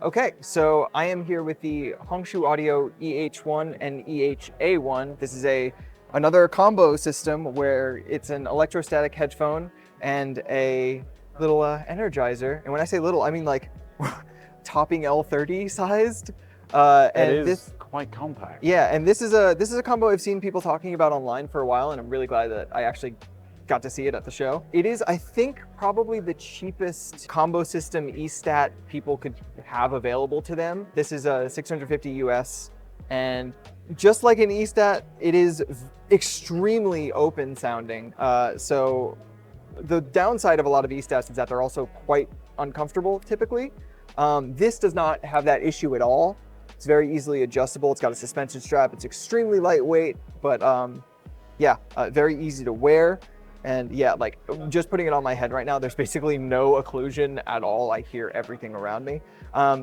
Okay, so I am here with the Hongshu Audio EH-1 and EH-1. This is another combo system where it's an electrostatic headphone and a little energizer. And when I say little, I mean like topping L30 sized. It is quite compact. Yeah, and this is a combo I've seen people talking about online for a while, and I'm really glad that I actually got to see it at the show. It is, I think, probably the cheapest combo system E-Stat people could have available to them. This is a 650 US, and just like an E-Stat, it is extremely open sounding. So the downside of a lot of E-Stats is that they're also quite uncomfortable typically. This does not have that issue at all. It's very easily adjustable. It's got a suspension strap. It's extremely lightweight, but very easy to wear. And yeah, like just putting it on my head right now, there's basically no occlusion at all. I hear everything around me.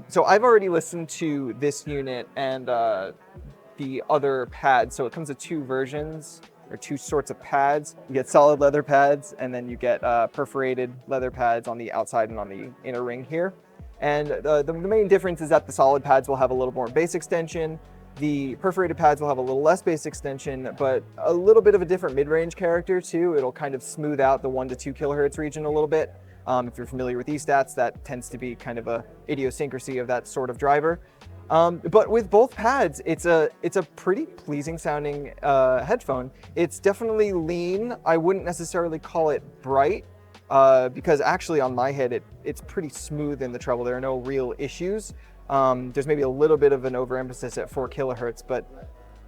So I've already listened to this unit and the other pads. So it comes with two versions or two sorts of pads. You get solid leather pads, and then you get perforated leather pads on the outside and on the inner ring here. And the main difference is that the solid pads will have a little more bass extension. The perforated pads will have a little less bass extension, but a little bit of a different mid-range character too. It'll kind of smooth out the 1 to 2 kilohertz region a little bit. If you're familiar with E-Stats, that tends to be kind of a idiosyncrasy of that sort of driver. But with both pads, it's a pretty pleasing sounding headphone. It's definitely lean. I wouldn't necessarily call it bright because actually on my head, it's pretty smooth in the treble. There are no real issues. There's maybe a little bit of an overemphasis at 4 kilohertz, but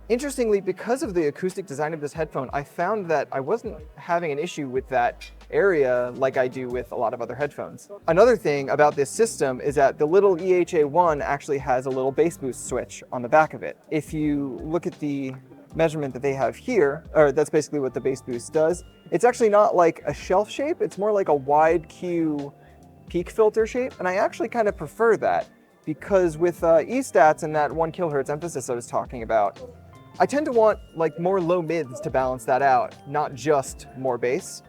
interestingly, because of the acoustic design of this headphone, I found that I wasn't having an issue with that area like I do with a lot of other headphones. Another thing about this system is that the little EH-1 actually has a little bass boost switch on the back of it. If you look at the measurement that they have here, or that's basically what the bass boost does, it's actually not like a shelf shape, it's more like a wide Q peak filter shape, and I actually kind of prefer that. Because with E-Stats and that 1 kilohertz emphasis I was talking about, I tend to want like more low mids to balance that out, not just more bass.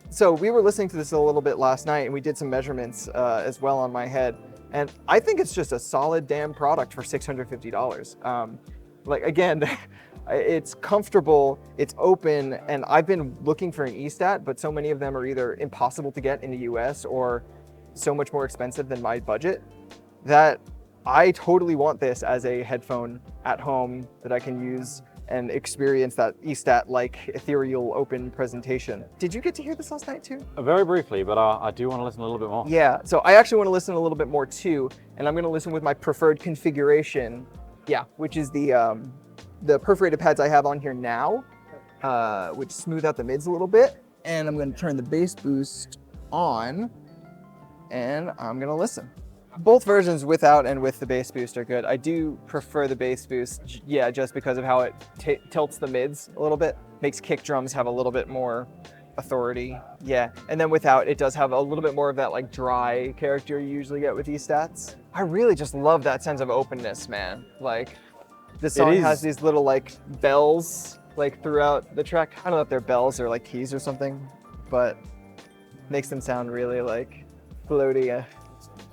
So we were listening to this a little bit last night, and we did some measurements as well on my head, and I think it's just a solid damn product for $650. Like again, it's comfortable, it's open, and I've been looking for an E-Stat, but so many of them are either impossible to get in the US or so much more expensive than my budget, that I totally want this as a headphone at home that I can use and experience that E-Stat-like ethereal open presentation. Did you get to hear this last night too? Very briefly, but I do want to listen a little bit more. Yeah, so I actually want to listen a little bit more too, and I'm going to listen with my preferred configuration, which is the perforated pads I have on here now, which smooth out the mids a little bit, and I'm going to turn the bass boost on, and I'm going to listen. Both versions without and with the bass boost are good. I do prefer the bass boost, just because of how it tilts the mids a little bit, makes kick drums have a little bit more authority. Yeah, and then without, it does have a little bit more of that like dry character you usually get with E-Stats. I really just love that sense of openness, man. Like, this song has these little like bells like throughout the track. I don't know if they're bells or like keys or something, but makes them sound really like floaty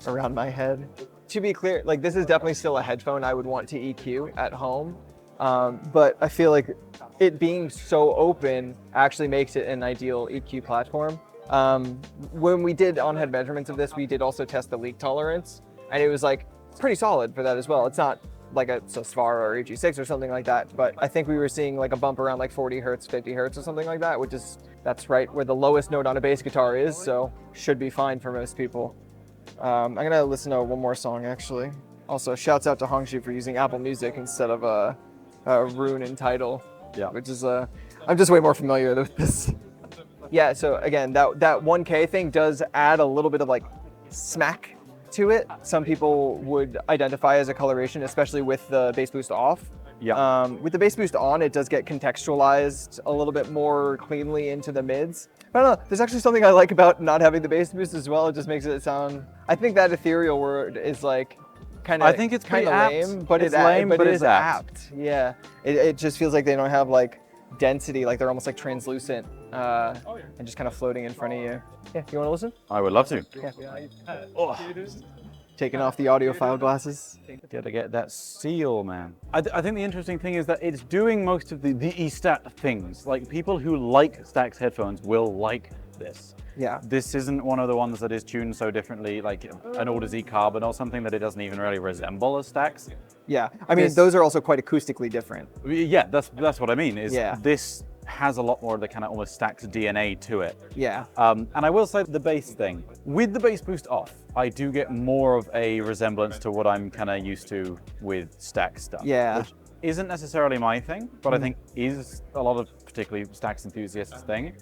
around my head. To be clear, like this is definitely still a headphone I would want to EQ at home, but I feel like it being so open actually makes it an ideal EQ platform. When we did on-head measurements of this, we did also test the leak tolerance, and it was like pretty solid for that as well. It's not like a Sosfar or EG6 or something like that, but I think we were seeing like a bump around like 40 hertz, 50 hertz or something like that, that's right where the lowest note on a bass guitar is, so should be fine for most people. I'm gonna listen to one more song actually. Also, shouts out to Hongshu for using Apple Music instead of Rune and Tidal. Yeah. Which is I'm just way more familiar with this. Yeah. So again, that 1K thing does add a little bit of like smack to it. Some people would identify as a coloration, especially with the bass boost off. Yeah. With the bass boost on, it does get contextualized a little bit more cleanly into the mids. I don't know, there's actually something I like about not having the bass boost as well. It just makes it sound, I think that ethereal word is like kind of, I think it's kind of lame, but it's lame, but it's apt. Yeah, it just feels like they don't have like density, like they're almost like translucent and just kind of floating in front of you. Yeah, you want to listen? I would love to. Yeah. Taking off the audiophile glasses. Gotta get that seal, man. I think the interesting thing is that it's doing most of the E-Stat things. Like, people who like STAX headphones will like this. Yeah. This isn't one of the ones that is tuned so differently, like an Audio Z Carbon or something, that it doesn't even really resemble a STAX. Yeah, I mean, those are also quite acoustically different. Yeah, that's what I mean, is Yeah. this has a lot more of the kind of almost STAX DNA to it. Yeah. And I will say the bass thing. With the bass boost off, I do get more of a resemblance to what I'm kind of used to with STAX stuff. Yeah. Which isn't necessarily my thing, but I think is a lot of particularly STAX enthusiasts' thing.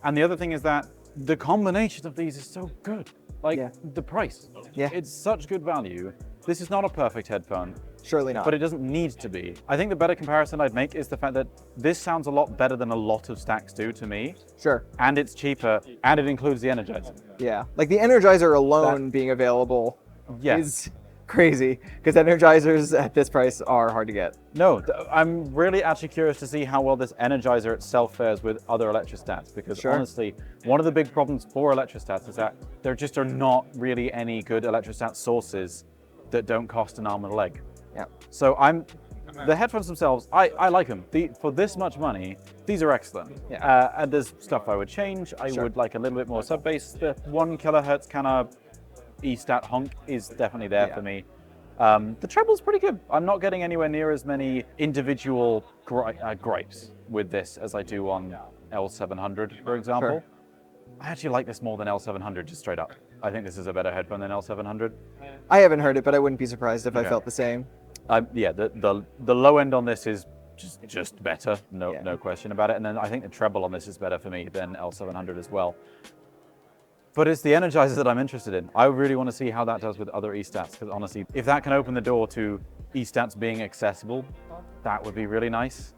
And the other thing is that the combination of these is so good. Like, the price. Yeah. It's such good value. This is not a perfect headphone. Surely not. But it doesn't need to be. I think the better comparison I'd make is the fact that this sounds a lot better than a lot of STAX do to me. Sure. And it's cheaper, and it includes the energizer. Yeah, like the energizer alone being available is crazy, because energizers at this price are hard to get. No, I'm really actually curious to see how well this energizer itself fares with other Electrostats, because honestly, one of the big problems for Electrostats is that there just are not really any good Electrostat sources that don't cost an arm and a leg. Yeah. So the headphones themselves, I like them. For this much money, these are excellent. Yeah. And there's stuff I would change. I would like a little bit more sub bass. The 1 kilohertz kind of E-Stat honk is definitely there for me. The treble's pretty good. I'm not getting anywhere near as many individual gripes with this as I do on L700, for example. Sure. I actually like this more than L700, just straight up. I think this is a better headphone than L700. I haven't heard it, but I wouldn't be surprised if I felt the same. Yeah, the low end on this is just better, no question about it. And then I think the treble on this is better for me than L700 as well. But it's the energizer that I'm interested in. I really want to see how that does with other E-Stats, because honestly, if that can open the door to E-Stats being accessible, that would be really nice.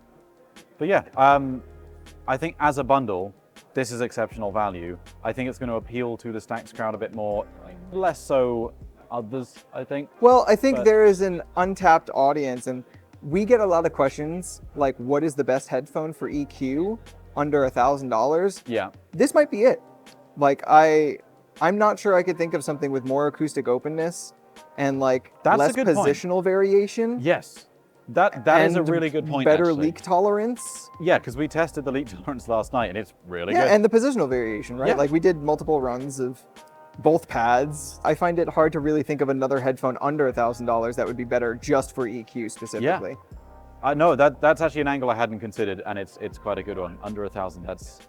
But yeah, I think as a bundle, this is exceptional value. I think it's going to appeal to the STAX crowd a bit more, less so others, I think. Well, I think there is an untapped audience, and we get a lot of questions like, what is the best headphone for EQ under $1,000? Yeah. This might be it. Like, I'm not sure I could think of something with more acoustic openness and like less positional variation. Yes. That is a really good point, better actually. leak tolerance. Yeah, because we tested the leak tolerance last night and it's really good. Yeah, and the positional variation, right? Yeah. Like, we did multiple runs of both pads. I find it hard to really think of another headphone under $1,000 that would be better just for EQ specifically. Yeah. No, that's actually an angle I hadn't considered, and it's quite a good one. Under 1,000, that's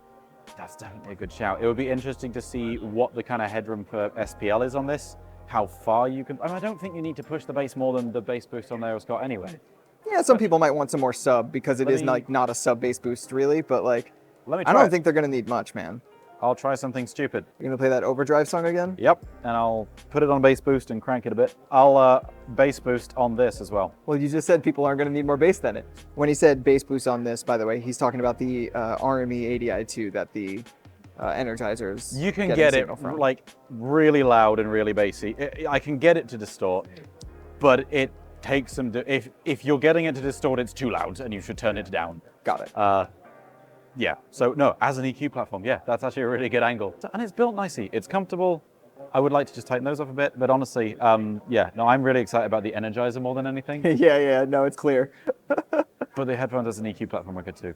definitely a good shout. It would be interesting to see what the kind of headroom for SPL is on this, how far you can. I don't think you need to push the bass more than the bass boost on there has got anyway. Yeah, some people might want some more sub because it is not a sub bass boost really, but like, I don't think they're gonna need much, man. I'll try something stupid. You're gonna play that Overdrive song again? Yep, and I'll put it on bass boost and crank it a bit. I'll bass boost on this as well. Well, you just said people aren't gonna need more bass than it. When he said bass boost on this, by the way, he's talking about the RME 80i2 that the energizers. You can get it like really loud and really bassy. I can get it to distort, but it takes some. If you're getting it to distort, it's too loud, and you should turn it down. Got it. Yeah. So no, as an EQ platform, yeah, that's actually a really good angle, and it's built nicely. It's comfortable. I would like to just tighten those up a bit, but honestly, yeah, no, I'm really excited about the energizer more than anything. yeah, no, it's clear. But the headphones as an EQ platform are good too.